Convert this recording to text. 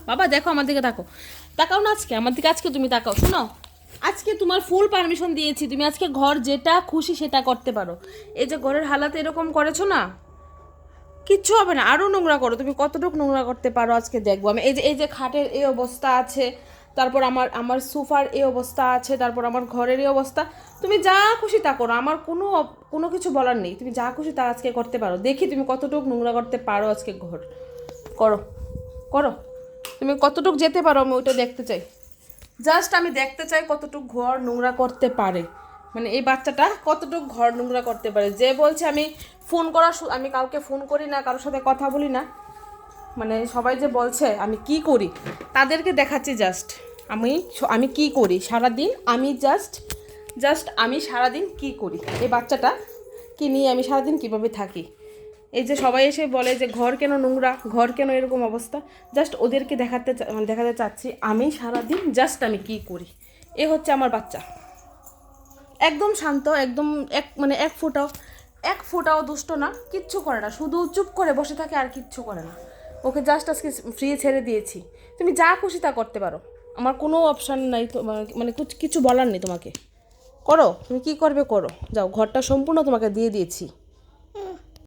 বাবা দেখো আমার দিকে তাকাও, তাকাও না আজকে আমার দিকে, আজকে তুমি তাকাও। শোনো, আজকে তোমার ফুল পারমিশন দিয়েছি, তুমি আজকে ঘর যেটা খুশি সেটা করতে পারো। এই যে ঘরের হালাত এরকম করেছো না, কিচ্ছু হবে না, আরও নোংরা করো, তুমি কতটুকু নোংরা করতে পারো আজকে দেখবো আমি। এই যে খাটের এই অবস্থা আছে, তারপর আমার আমার সোফার এই অবস্থা আছে, তারপর আমার ঘরের এই অবস্থা, তুমি যা খুশি তা করো, আমার কোনো কিছু বলার নেই, তুমি যা খুশি তা আজকে করতে পারো। দেখি তুমি কতটুকু নোংরা করতে পারো আজকে ঘর, করো করো, তুমি কতটুকু যেতে পারো আমি ওইটা দেখতে চাই। জাস্ট আমি দেখতে চাই কতটুকু ঘর নোংরা করতে পারে, মানে এই বাচ্চাটা কতটুকু ঘর নোংরা করতে পারে। যে বলছে আমি ফোন আমি কাউকে ফোন করি না, কারোর সাথে কথা বলি না, মানে সবাই যে বলছে আমি কি করি তাদেরকে দেখাচ্ছি জাস্ট আমি আমি কি করি সারাদিন, আমি জাস্ট আমি সারাদিন কি করি, এই বাচ্চাটা কি নিয়ে আমি সারাদিন কিভাবে থাকি। এই যে সবাই এসে বলে যে ঘর কেন নোংরা, ঘর কেন এরকম অবস্থা, জাস্ট ওদেরকে দেখাতে চাচ্ছি আমি সারাদিন জাস্ট আমি কি করি। এ হচ্ছে আমার বাচ্চা, একদম শান্ত, একদম এক ফোঁটাও দুষ্ট না, কিচ্ছু করে না, শুধু চুপ করে বসে থাকে আর কিচ্ছু করে না। ওকে জাস্ট আজকে ফ্রি ছেড়ে দিয়েছি, তুমি যা খুশি তা করতে পারো, আমার কোনো অপশান নাই তো, মানে কিছু বলার নেই তোমাকে। করো, তুমি কি করবে করো, যাও, ঘরটা সম্পূর্ণ তোমাকে দিয়ে দিয়েছি।